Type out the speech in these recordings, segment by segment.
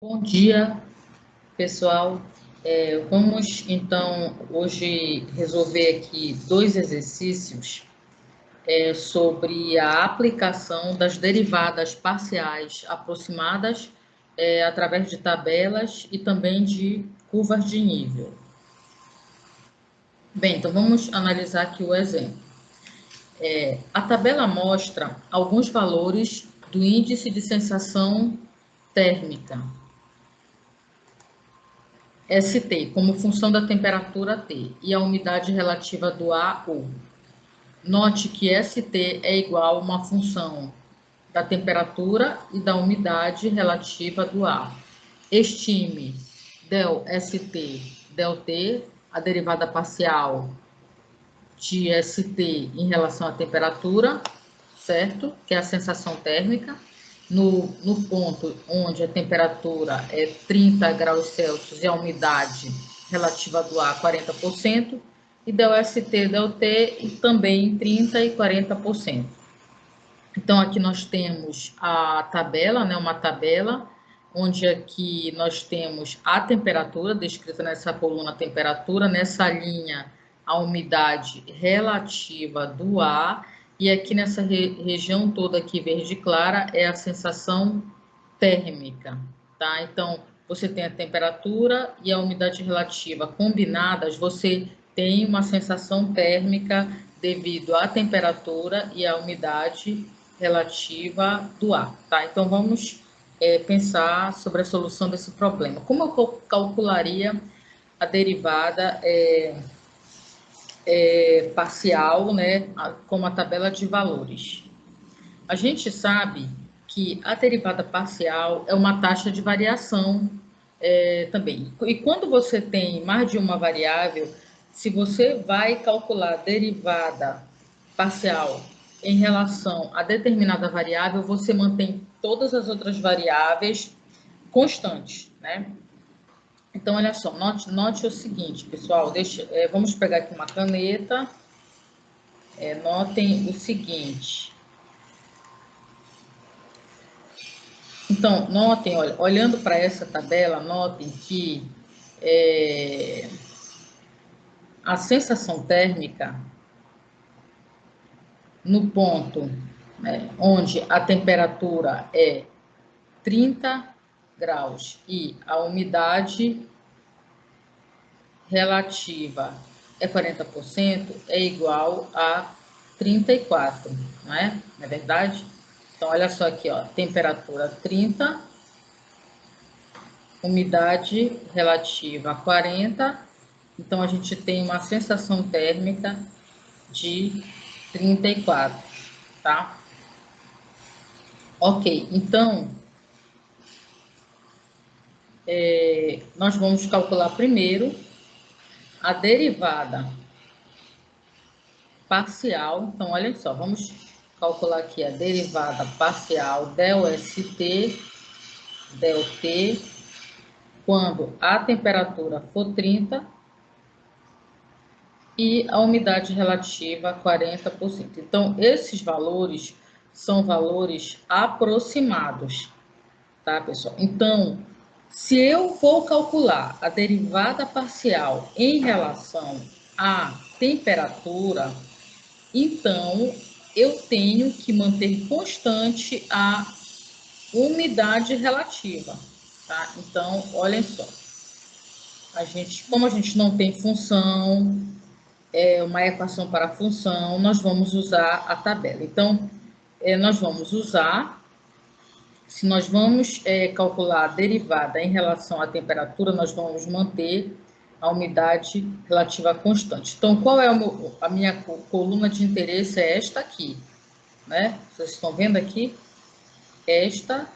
Bom dia, pessoal. Vamos, então, hoje resolver aqui dois exercícios sobre a aplicação das derivadas parciais aproximadas através de tabelas e também de curvas de nível. Bem, então vamos analisar aqui o exemplo. A tabela mostra alguns valores do índice de sensação térmica, ST, como função da temperatura T, e a umidade relativa do ar, U. Note que ST é igual a uma função da temperatura e da umidade relativa do ar. Estime del ST, del T, a derivada parcial de ST em relação à temperatura, certo? Que é a sensação térmica. No ponto onde a temperatura é 30 graus Celsius e a umidade relativa do ar 40%, e del ST, del T, e também 30% e 40%. Então, aqui nós temos a tabela, né, uma tabela, onde aqui nós temos a temperatura, descrita nessa coluna temperatura, nessa linha a umidade relativa do ar, e aqui nessa região toda aqui verde clara é a sensação térmica, tá? Então, você tem a temperatura e a umidade relativa combinadas, você tem uma sensação térmica devido à temperatura e à umidade relativa do ar, tá? Então, vamos pensar sobre a solução desse problema. Como eu calcularia a derivada parcial, né, como a tabela de valores? A gente sabe que a derivada parcial é uma taxa de variação também. E quando você tem mais de uma variável, se você vai calcular a derivada parcial em relação a determinada variável, você mantém todas as outras variáveis constantes, né? Então, olha só, note o seguinte, pessoal, vamos pegar aqui uma caneta, notem o seguinte. Então, notem, olha, olhando para essa tabela, notem que a sensação térmica, no ponto onde a temperatura é 30 graus e a umidade relativa é 40%, é igual a 34, não é? Não é verdade? Então, olha só aqui, ó, temperatura 30, umidade relativa 40, então a gente tem uma sensação térmica de 34, tá? Ok, então, nós vamos calcular primeiro a derivada parcial. Então, olha só, vamos calcular aqui a derivada parcial del ST, del T, quando a temperatura for 30 e a umidade relativa 40%. Então, esses valores são valores aproximados, tá, pessoal? Então, se eu for calcular a derivada parcial em relação à temperatura, então eu tenho que manter constante a umidade relativa, tá? Então, olhem só. Como a gente não tem função, uma equação para a função, nós vamos usar a tabela. Então, nós vamos usar, se nós vamos calcular a derivada em relação à temperatura, nós vamos manter a umidade relativa constante. Então, qual é a minha coluna de interesse? É esta aqui, né? Vocês estão vendo aqui? Esta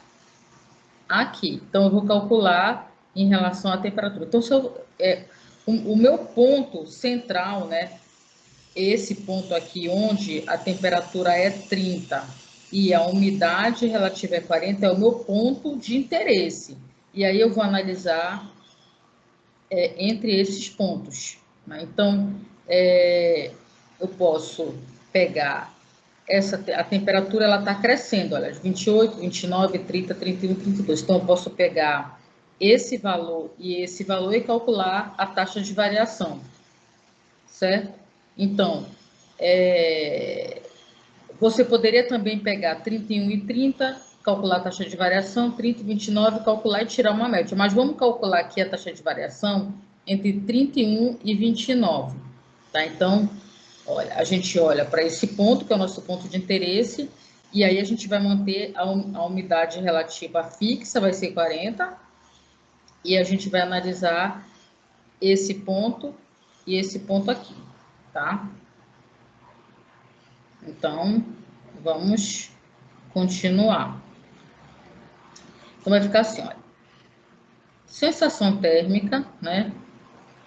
aqui. Então, eu vou calcular em relação à temperatura. Então, o meu ponto central, né? Esse ponto aqui, onde a temperatura é 30 e a umidade relativa é 40, é o meu ponto de interesse. E aí eu vou analisar entre esses pontos, né? Então, eu posso pegar a temperatura, ela está crescendo, olha, 28, 29, 30, 31, 32. Então, eu posso pegar esse valor e calcular a taxa de variação, certo? Então, você poderia também pegar 31 e 30, calcular a taxa de variação, 30 e 29, calcular e tirar uma média. Mas vamos calcular aqui a taxa de variação entre 31 e 29, tá? Então, olha, a gente olha para esse ponto, que é o nosso ponto de interesse, e aí a gente vai manter a umidade relativa fixa, vai ser 40, e a gente vai analisar esse ponto e esse ponto aqui, tá? Então, vamos continuar. Então, vai ficar assim, olha. Sensação térmica, né?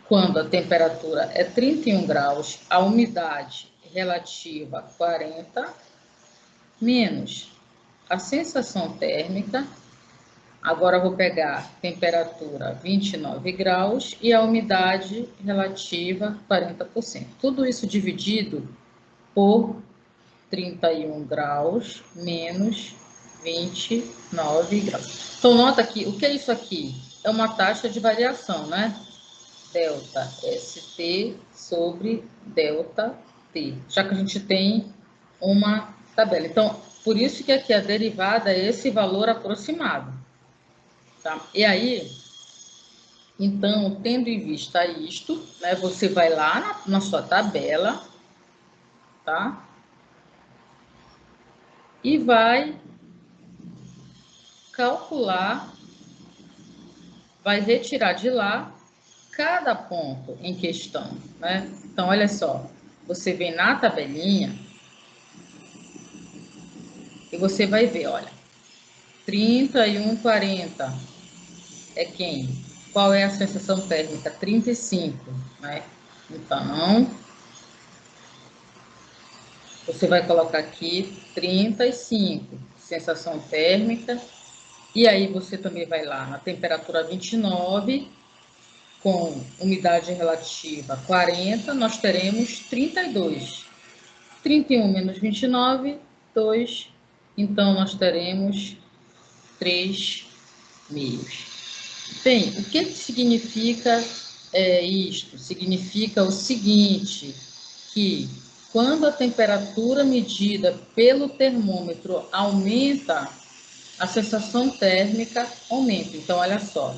Quando a temperatura é 31 graus, a umidade relativa 40, menos a sensação térmica. Agora, eu vou pegar temperatura 29 graus e a umidade relativa 40%. Tudo isso dividido por 31 graus menos 29 graus. Então, nota aqui, o que é isso aqui? É uma taxa de variação, né? Delta ST sobre delta T, já que a gente tem uma tabela. Então, por isso que aqui a derivada é esse valor aproximado. Tá? E aí, então, tendo em vista isto, né, você vai lá na sua tabela, tá? E vai calcular, vai retirar de lá cada ponto em questão, né? Então, olha só, você vem na tabelinha e você vai ver, olha, 31,40 é quem? Qual é a sensação térmica? 35, né? Então, você vai colocar aqui 35, sensação térmica, e aí você também vai lá na temperatura 29, com umidade relativa 40, nós teremos 32. 31 menos 29, 2. Então, nós teremos 3 meios. Bem, o que significa isto? Significa o seguinte, que quando a temperatura medida pelo termômetro aumenta, a sensação térmica aumenta. Então, olha só,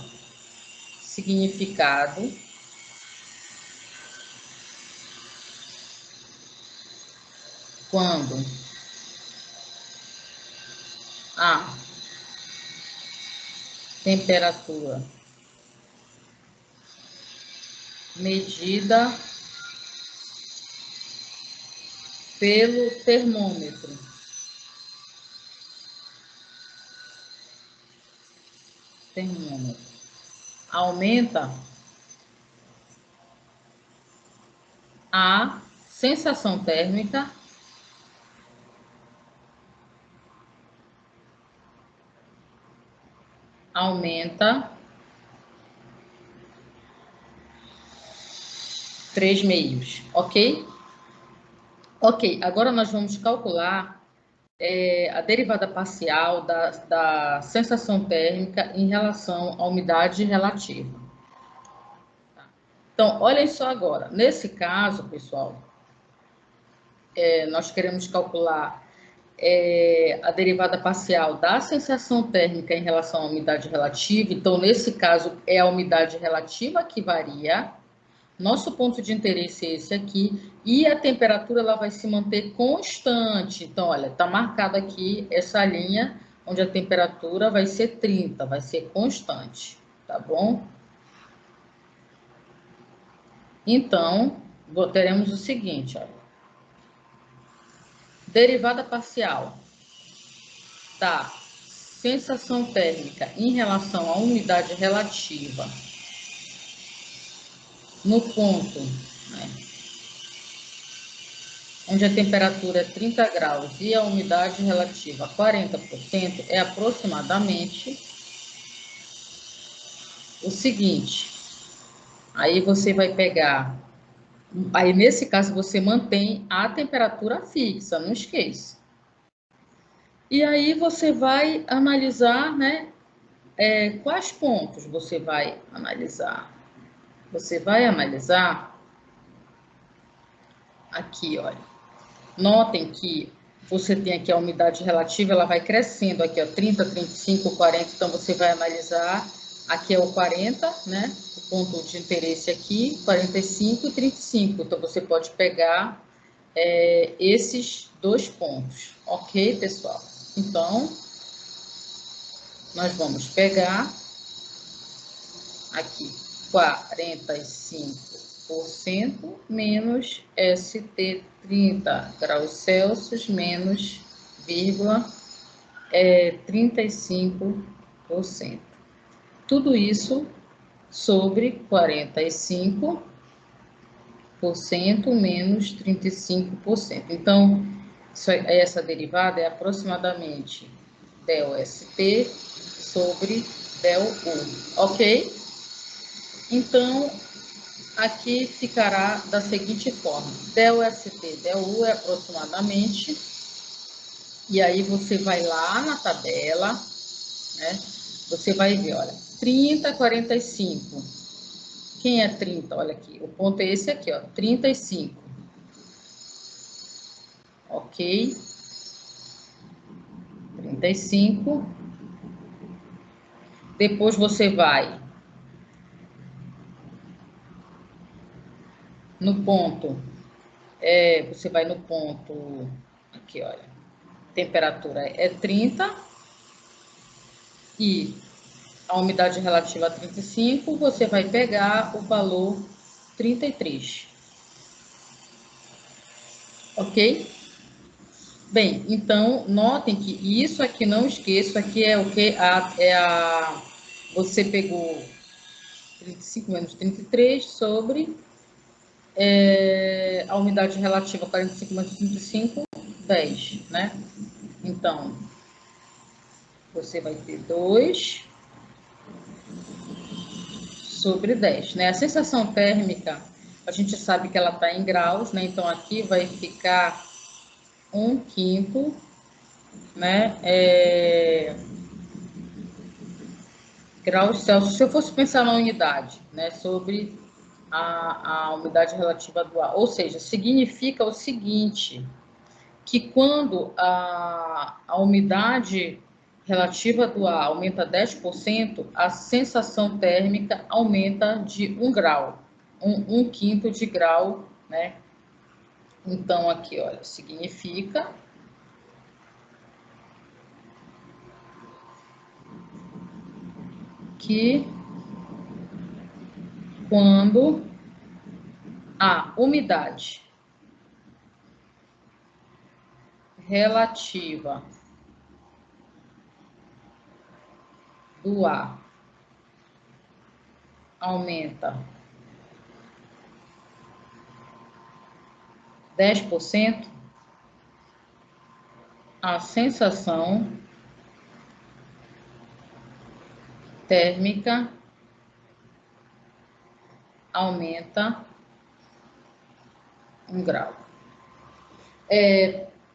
significado quando a temperatura medida pelo termômetro aumenta, a sensação térmica aumenta 3 meios, ok? Ok, agora nós vamos calcular a derivada parcial da sensação térmica em relação à umidade relativa. Então, olhem só agora. Nesse caso, pessoal, nós queremos calcular a derivada parcial da sensação térmica em relação à umidade relativa. Então, nesse caso, é a umidade relativa que varia. Nosso ponto de interesse é esse aqui. E a temperatura ela vai se manter constante. Então, olha, está marcado aqui essa linha onde a temperatura vai ser 30, vai ser constante, tá bom? Então, teremos o seguinte, olha. Derivada parcial da sensação térmica em relação à umidade relativa no ponto, né, onde a temperatura é 30 graus e a umidade relativa 40%, é aproximadamente o seguinte. Aí você vai pegar, aí nesse caso você mantém a temperatura fixa, não esqueça. E aí você vai analisar, né, quais pontos você vai analisar? Você vai analisar aqui, olha. Notem que você tem aqui a umidade relativa, ela vai crescendo aqui, ó, 30, 35, 40, então você vai analisar, aqui é o 40, né, o ponto de interesse aqui, 45 e 35, então você pode pegar esses dois pontos, ok, pessoal? Então, nós vamos pegar aqui 45% menos ST 30 graus Celsius menos vírgula 35%. Tudo isso sobre 45% menos 35%. Então, essa derivada é aproximadamente ΔST sobre ΔU, ok? Então, aqui ficará da seguinte forma: ΔST, ΔU é aproximadamente, e aí você vai lá na tabela, né? Você vai ver, olha, 30, 45. Quem é 30? Olha aqui, o ponto é esse aqui, ó, 35. Ok? 35. Depois você vai no ponto, você vai no ponto, aqui, olha, temperatura é 30 e a umidade relativa a 35, você vai pegar o valor 33. Ok? Bem, então, notem que isso aqui, não esqueça, aqui é o que? Você pegou 35 menos 33 sobre a umidade relativa 45 menos 35, 10, né? Então, você vai ter 2 sobre 10, né? A sensação térmica, a gente sabe que ela está em graus, né? Então, aqui vai ficar 1/5, né? Graus Celsius. Se eu fosse pensar na unidade, né? Sobre a umidade relativa do ar. Ou seja, significa o seguinte, que quando a umidade relativa do ar aumenta 10%, a sensação térmica aumenta de 1 grau, 1/5 de grau, né? Então, aqui, olha, significa que quando a umidade relativa do ar aumenta 10%, a sensação térmica aumenta 1 grau.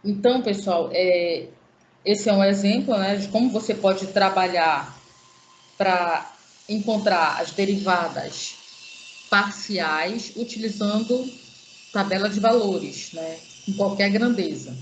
Então, pessoal, esse é um exemplo, né, de como você pode trabalhar para encontrar as derivadas parciais utilizando tabela de valores, né, em qualquer grandeza.